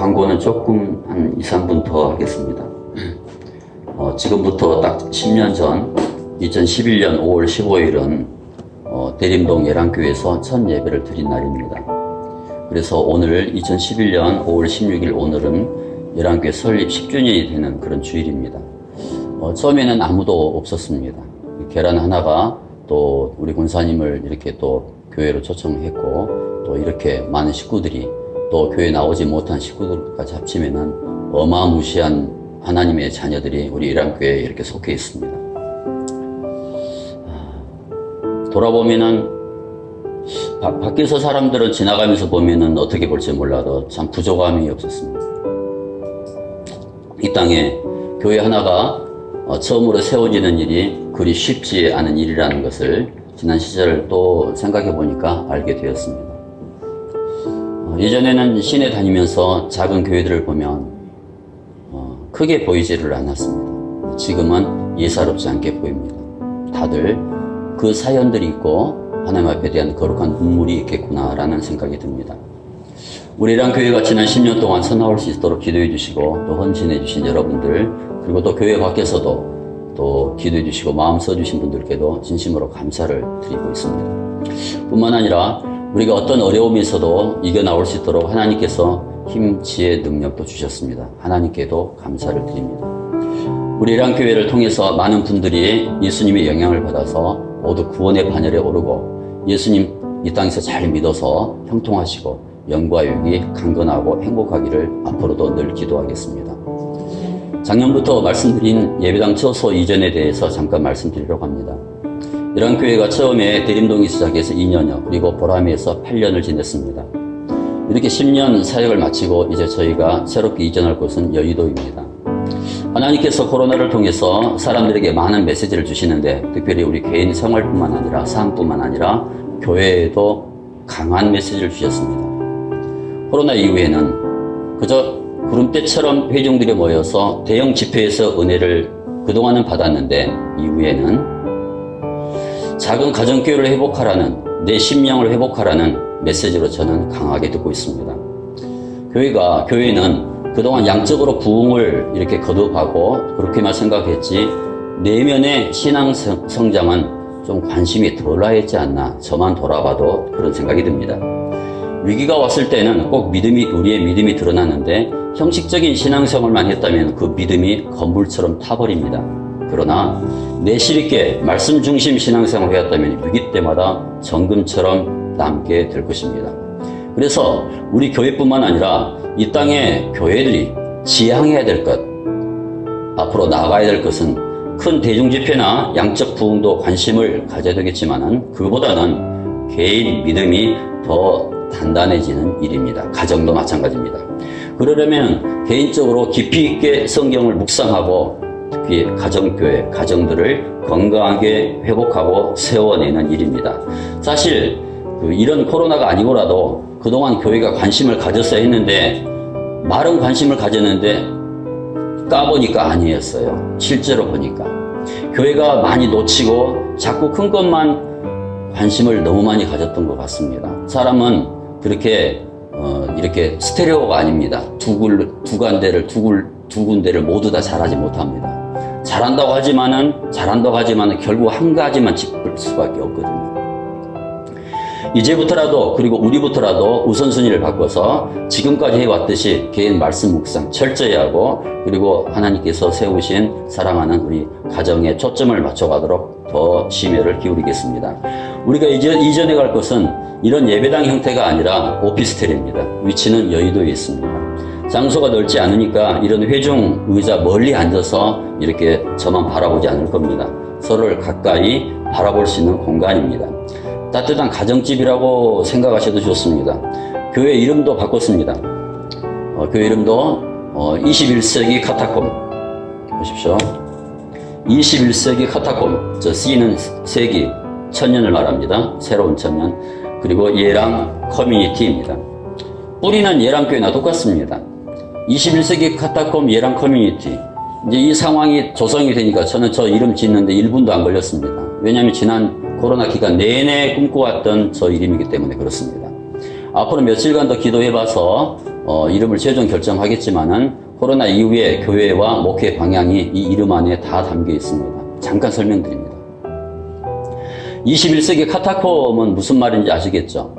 광고는 조금 한 2, 3분 더 하겠습니다. 지금부터 딱 10년 전 2011년 5월 15일은 대림동 예랑교회에서 첫 예배를 드린 날입니다. 그래서 오늘 2011년 5월 16일 오늘은 예랑교회 설립 10주년이 되는 그런 주일입니다. 처음에는 아무도 없었습니다. 계란 하나가 또 우리 권사님을 이렇게 또 교회로 초청했고 또 이렇게 많은 식구들이 또 교회 나오지 못한 식구들까지 합치면은 어마무시한 하나님의 자녀들이 우리 예랑교회에 이렇게 속해 있습니다. 돌아보면은 밖에서 사람들은 지나가면서 보면은 어떻게 볼지 몰라도 참 부족함이 없었습니다. 이 땅에 교회 하나가 처음으로 세워지는 일이 그리 쉽지 않은 일이라는 것을 지난 시절을 또 생각해 보니까 알게 되었습니다. 예전에는 시내 다니면서 작은 교회들을 보면 크게 보이지를 않았습니다. 지금은 예사롭지 않게 보입니다. 다들 그 사연들이 있고 하나님 앞에 대한 거룩한 눈물이 있겠구나라는 생각이 듭니다. 우리 예랑교회가 지난 10년 동안 서나올 수 있도록 기도해 주시고 또 헌신해 주신 여러분들, 그리고 또 교회 밖에서도 또 기도해 주시고 마음 써주신 분들께도 진심으로 감사를 드리고 있습니다. 뿐만 아니라 우리가 어떤 어려움이 있어도 이겨나올 수 있도록 하나님께서 힘, 지혜, 능력도 주셨습니다. 하나님께도 감사를 드립니다. 우리 예랑교회를 통해서 많은 분들이 예수님의 영향을 받아서 모두 구원의 반열에 오르고 예수님 이 땅에서 잘 믿어서 형통하시고 영과 육이 강건하고 행복하기를 앞으로도 늘 기도하겠습니다. 작년부터 말씀드린 예배당 처소 이전에 대해서 잠깐 말씀드리려고 합니다. 예랑교회가 처음에 대림동에 시작해서 2년여, 그리고 보람에서 8년을 지냈습니다. 이렇게 10년 사역을 마치고 이제 저희가 새롭게 이전할 곳은 여의도입니다. 하나님께서 코로나를 통해서 사람들에게 많은 메시지를 주시는데, 특별히 우리 개인 생활뿐만 아니라 삶뿐만 아니라 교회에도 강한 메시지를 주셨습니다. 코로나 이후에는 그저 구름대처럼 회중들이 모여서 대형 집회에서 은혜를 그동안은 받았는데, 이후에는 작은 가정교회를 회복하라는, 내 심령을 회복하라는 메시지로 저는 강하게 듣고 있습니다. 교회는 그동안 양적으로 부흥을 이렇게 거듭하고 그렇게만 생각했지, 내면의 신앙 성장은 좀 관심이 덜 하였지 않나, 저만 돌아봐도 그런 생각이 듭니다. 위기가 왔을 때는 꼭 우리의 믿음이 드러나는데, 형식적인 신앙생활만 했다면 그 믿음이 건물처럼 타버립니다. 그러나 내실 있게 말씀 중심 신앙생활을 해왔다면 위기 때마다 정금처럼 남게 될 것입니다. 그래서 우리 교회뿐만 아니라 이 땅의 교회들이 지향해야 될 것, 앞으로 나아가야 될 것은 큰 대중집회나 양적 부흥도 관심을 가져야 되겠지만은, 그보다는 개인 믿음이 더 단단해지는 일입니다. 가정도 마찬가지입니다. 그러려면 개인적으로 깊이 있게 성경을 묵상하고 특히 가정교회, 가정들을 건강하게 회복하고 세워내는 일입니다. 사실 이런 코로나가 아니고라도 그동안 교회가 관심을 가졌어야 했는데, 말은 관심을 가졌는데 까보니까 아니었어요. 실제로 보니까 교회가 많이 놓치고 자꾸 큰 것만 관심을 너무 많이 가졌던 것 같습니다. 사람은 그렇게 이렇게 스테레오가 아닙니다. 두 군데를 모두 다 잘하지 못합니다. 잘한다고 하지만은 결국 한 가지만 짚을 수밖에 없거든요. 이제부터라도, 그리고 우리부터라도 우선순위를 바꿔서 지금까지 해왔듯이 개인 말씀 묵상 철저히 하고, 그리고 하나님께서 세우신 사랑하는 우리 가정에 초점을 맞춰가도록 더 심혈을 기울이겠습니다. 우리가 이전에 갈 것은 이런 예배당 형태가 아니라 오피스텔입니다. 위치는 여의도에 있습니다. 장소가 넓지 않으니까 이런 회중 의자 멀리 앉아서 이렇게 저만 바라보지 않을 겁니다. 서로를 가까이 바라볼 수 있는 공간입니다. 따뜻한 가정집이라고 생각하셔도 좋습니다. 교회 이름도 바꿨습니다. 교회 이름도 21세기 카타콤 보십시오. 21세기 카타콤, 저 C는 세기, 천년을 말합니다. 새로운 천년. 그리고 예랑 커뮤니티입니다. 뿌리는 예랑교회나 똑같습니다. 21세기 카타콤 예랑 커뮤니티. 이제 이 상황이 조성이 되니까 저는 저 이름 짓는데 1분도 안 걸렸습니다. 왜냐하면 지난 코로나 기간 내내 꿈꿔왔던 저 이름이기 때문에 그렇습니다. 앞으로 며칠간 더 기도해봐서 이름을 최종 결정하겠지만은 코로나 이후에 교회와 목회 방향이 이 이름 안에 다 담겨 있습니다. 잠깐 설명드립니다. 21세기 카타콤은 무슨 말인지 아시겠죠?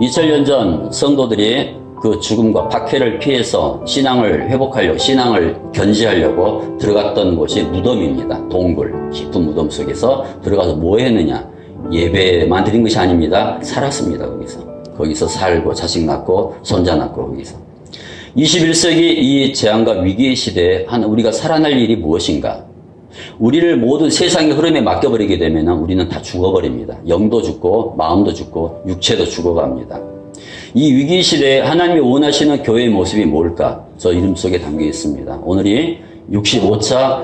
2000년 전 성도들이 그 죽음과 박해를 피해서 신앙을 회복하려고, 신앙을 견지하려고 들어갔던 곳이 무덤입니다. 동굴, 깊은 무덤 속에서 들어가서 뭐 했느냐? 예배만 드린 것이 아닙니다. 살았습니다. 거기서 살고 자식 낳고 손자 낳고 거기서. 21세기 이 재앙과 위기의 시대에 우리가 살아날 일이 무엇인가? 우리를 모든 세상의 흐름에 맡겨버리게 되면 우리는 다 죽어버립니다. 영도 죽고 마음도 죽고 육체도 죽어갑니다. 이 위기 시대에 하나님이 원하시는 교회의 모습이 뭘까? 저 이름 속에 담겨 있습니다. 오늘이 65차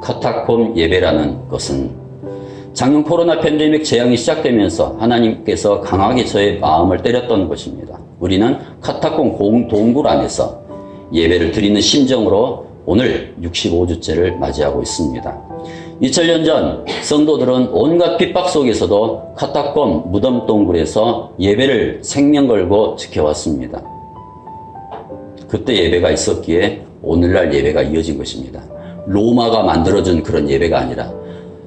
카타콤 예배라는 것은 작년 코로나 팬데믹 재앙이 시작되면서 하나님께서 강하게 저의 마음을 때렸던 것입니다. 우리는 카타콤 동굴 안에서 예배를 드리는 심정으로 오늘 65주째를 맞이하고 있습니다. 2000년 전 성도들은 온갖 핍박 속에서도 카타콤 무덤 동굴에서 예배를 생명 걸고 지켜왔습니다. 그때 예배가 있었기에 오늘날 예배가 이어진 것입니다. 로마가 만들어준 그런 예배가 아니라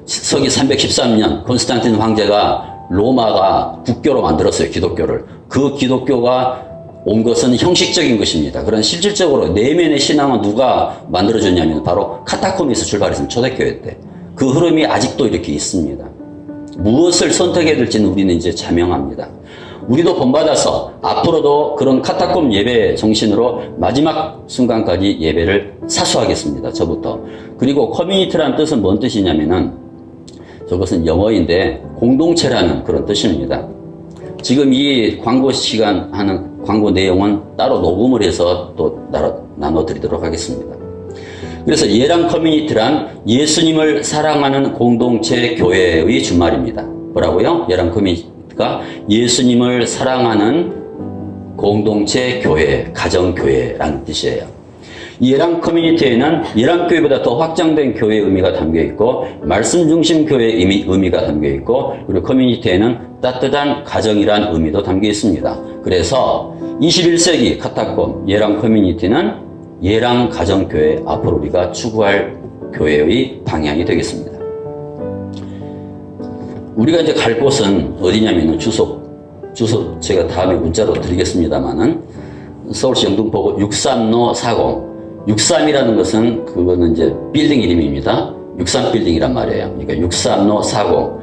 서기 313년 콘스탄틴 황제가 로마가 국교로 만들었어요. 기독교를. 그 기독교가 온 것은 형식적인 것입니다. 그런 실질적으로 내면의 신앙은 누가 만들어줬냐면 바로 카타콤에서 출발했습니다. 초대교회 때. 그 흐름이 아직도 이렇게 있습니다. 무엇을 선택해야 될지는 우리는 이제 자명합니다. 우리도 본받아서 앞으로도 그런 카타콤 예배 정신으로 마지막 순간까지 예배를 사수하겠습니다. 저부터. 그리고 커뮤니티라는 뜻은 뭔 뜻이냐면은 저것은 영어인데 공동체라는 그런 뜻입니다. 지금 이 광고 시간 하는 광고 내용은 따로 녹음을 해서 또 나눠드리도록 하겠습니다. 그래서 예랑 커뮤니티란 예수님을 사랑하는 공동체 교회의 준말입니다. 뭐라고요? 예랑 커뮤니티가 예수님을 사랑하는 공동체 교회, 가정교회라는 뜻이에요. 예랑 커뮤니티에는 예랑 교회보다 더 확장된 교회의 의미가 담겨 있고 말씀 중심 교회의 의미가 담겨 있고 그리고 커뮤니티에는 따뜻한 가정이란 의미도 담겨 있습니다. 그래서 21세기 카타콤 예랑 커뮤니티는 예랑 가정교회 앞으로 우리가 추구할 교회의 방향이 되겠습니다. 우리가 이제 갈 곳은 어디냐면은 주소 제가 다음에 문자로 드리겠습니다만은 서울시 영등포구 63로 40 63이라는 것은 그거는 이제 빌딩 이름입니다. 63빌딩이란 말이에요. 그러니까 63로 40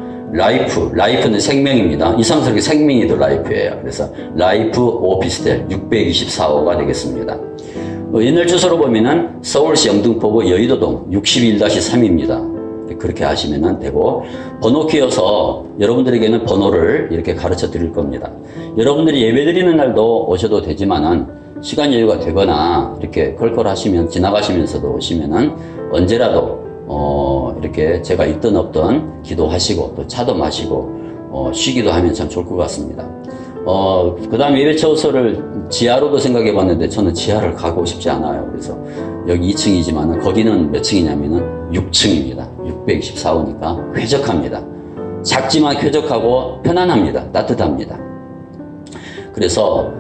라이프는 생명입니다. 이상스럽게 생명이 더 라이프예요. 그래서 라이프 오피스텔 624호가 되겠습니다. 옛날 주소로 보면은 서울시 영등포구 여의도동 61-3입니다. 그렇게 하시면 되고 번호 키워서 여러분들에게는 번호를 이렇게 가르쳐 드릴 겁니다. 여러분들이 예배 드리는 날도 오셔도 되지만은 시간 여유가 되거나 이렇게 컬컬하시면 지나가시면서도 오시면은 언제라도 이렇게 제가 있든 없든 기도하시고 또 차도 마시고 쉬기도 하면 참 좋을 것 같습니다. 그 다음에 예배 처소를 지하로도 생각해 봤는데 저는 지하를 가고 싶지 않아요. 그래서 여기 2층이지만 거기는 몇 층이냐면은 6층입니다. 624호니까 쾌적합니다. 작지만 쾌적하고 편안합니다. 따뜻합니다. 그래서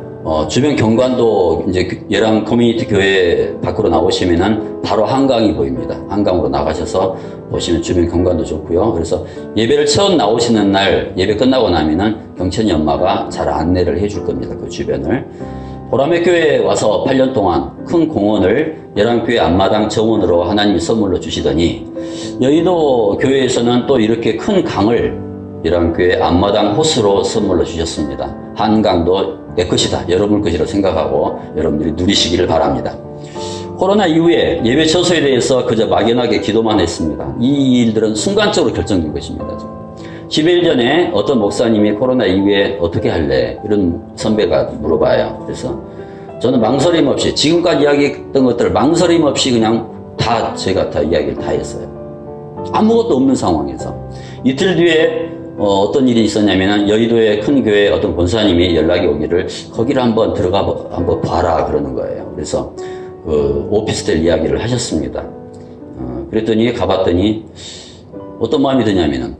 주변 경관도 이제 예랑 커뮤니티 교회 밖으로 나오시면은 바로 한강이 보입니다. 한강으로 나가셔서 보시면 주변 경관도 좋고요. 그래서 예배를 처음 나오시는 날 예배 끝나고 나면은 경천이 엄마가 잘 안내를 해줄 겁니다. 그 주변을. 보라매 교회에 와서 8년 동안 큰 공원을 예랑교회 앞마당 정원으로 하나님이 선물로 주시더니 여의도 교회에서는 또 이렇게 큰 강을 예랑교회 앞마당 호수로 선물로 주셨습니다. 한강도 내 것이다, 여러분 것이라고 생각하고 여러분들이 누리시기를 바랍니다. 코로나 이후에 예배 처소에 대해서 그저 막연하게 기도만 했습니다. 이 일들은 순간적으로 결정된 것입니다. 10일 전에 어떤 목사님이 코로나 이후에 어떻게 할래? 이런 선배가 물어봐요. 그래서 저는 망설임 없이 지금까지 이야기했던 것들을 망설임 없이 그냥 제가 다 이야기를 다 했어요. 아무것도 없는 상황에서. 이틀 뒤에 어떤 일이 있었냐면은 여의도의 큰 교회 어떤 권사님이 연락이 오기를 거기를 한번 한번 봐라 그러는 거예요. 그래서 그 오피스텔 이야기를 하셨습니다. 그랬더니 가봤더니 어떤 마음이 드냐면은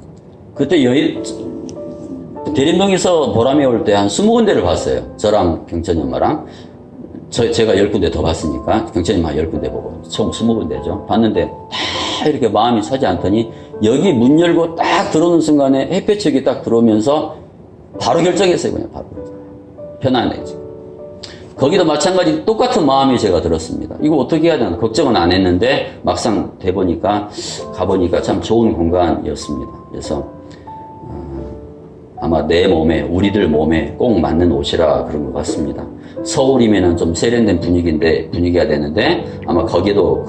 그때 대림동에서 보람에 올 때 한 20군데를 봤어요. 저랑 경천이 엄마랑 제가 10군데 더 봤으니까, 경찰님 한 10군데 보고, 총 20군데죠. 봤는데, 다 이렇게 마음이 차지 않더니, 여기 문 열고 딱 들어오는 순간에 햇볕이 딱 들어오면서, 바로 결정했어요, 그냥 바로. 편안해, 지금. 거기도 마찬가지 똑같은 마음이 제가 들었습니다. 이거 어떻게 해야 되나 걱정은 안 했는데 막상 가보니까 참 좋은 공간이었습니다. 그래서 아마 내 몸에, 우리들 몸에 꼭 맞는 옷이라 그런 것 같습니다. 서울이면은 좀 세련된 분위기가 되는데 아마 거기도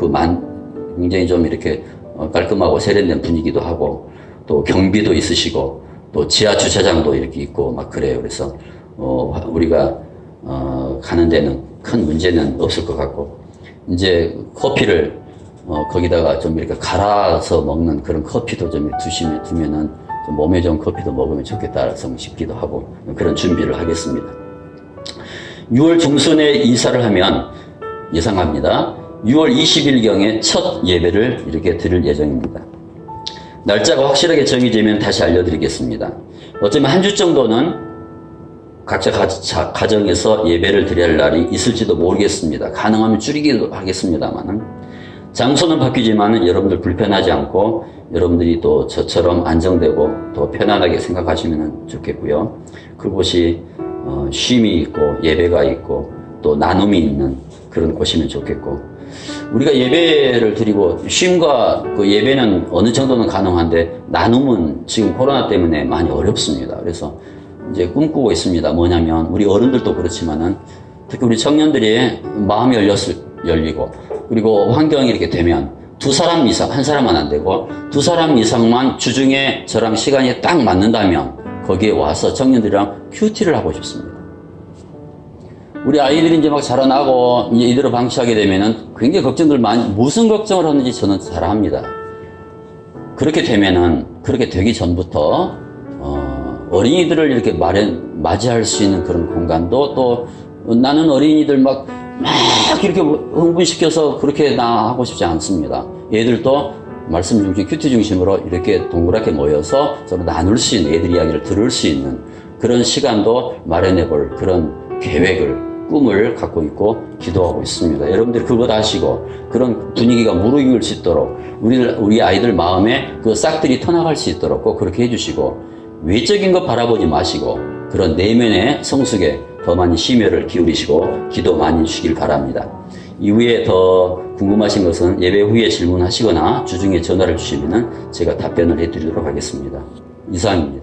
굉장히 좀 이렇게 깔끔하고 세련된 분위기도 하고 또 경비도 있으시고 또 지하 주차장도 이렇게 있고 막 그래요. 그래서 우리가 가는 데는 큰 문제는 없을 것 같고, 이제 커피를, 거기다가 좀 이렇게 갈아서 먹는 그런 커피도 좀 두면은 좀 몸에 좋은 커피도 먹으면 좋겠다 싶기도 하고, 그런 준비를 하겠습니다. 6월 중순에 이사를 하면 예상합니다. 6월 20일경에 첫 예배를 이렇게 드릴 예정입니다. 날짜가 확실하게 정해지면 다시 알려드리겠습니다. 어쩌면 한 주 정도는 각자 가정에서 예배를 드려야 할 날이 있을지도 모르겠습니다. 가능하면 줄이기도 하겠습니다만은. 장소는 바뀌지만은 여러분들 불편하지 않고 여러분들이 또 저처럼 안정되고 또 편안하게 생각하시면 좋겠고요. 그곳이 쉼이 있고 예배가 있고 또 나눔이 있는 그런 곳이면 좋겠고, 우리가 예배를 드리고 쉼과 그 예배는 어느 정도는 가능한데 나눔은 지금 코로나 때문에 많이 어렵습니다. 그래서 이제 꿈꾸고 있습니다. 뭐냐면 우리 어른들도 그렇지만은 특히 우리 청년들이 마음이 열리고 그리고 환경이 이렇게 되면 두 사람 이상, 한 사람은 안 되고 두 사람 이상만 주중에 저랑 시간이 딱 맞는다면 거기에 와서 청년들이랑 큐티를 하고 싶습니다. 우리 아이들이 이제 막 자라나고 이제 이대로 방치하게 되면은 굉장히 걱정들 무슨 걱정을 하는지 저는 잘 압니다. 그렇게 되기 전부터 어린이들을 이렇게 맞이할 수 있는 그런 공간도, 또 나는 어린이들 막 이렇게 흥분시켜서 그렇게 하고 싶지 않습니다. 얘들도 말씀 중심, 큐티 중심으로 이렇게 동그랗게 모여서 서로 나눌 수 있는, 애들 이야기를 들을 수 있는 그런 시간도 마련해 볼 그런 꿈을 갖고 있고 기도하고 있습니다. 여러분들이 그것 아시고 그런 분위기가 무르익을 수 있도록 우리 아이들 마음에 그 싹들이 터나갈 수 있도록 꼭 그렇게 해주시고, 외적인 것 바라보지 마시고 그런 내면의 성숙에 더 많이 심혈을 기울이시고 기도 많이 주시길 바랍니다. 이후에 더 궁금하신 것은 예배 후에 질문하시거나 주중에 전화를 주시면 제가 답변을 해드리도록 하겠습니다. 이상입니다.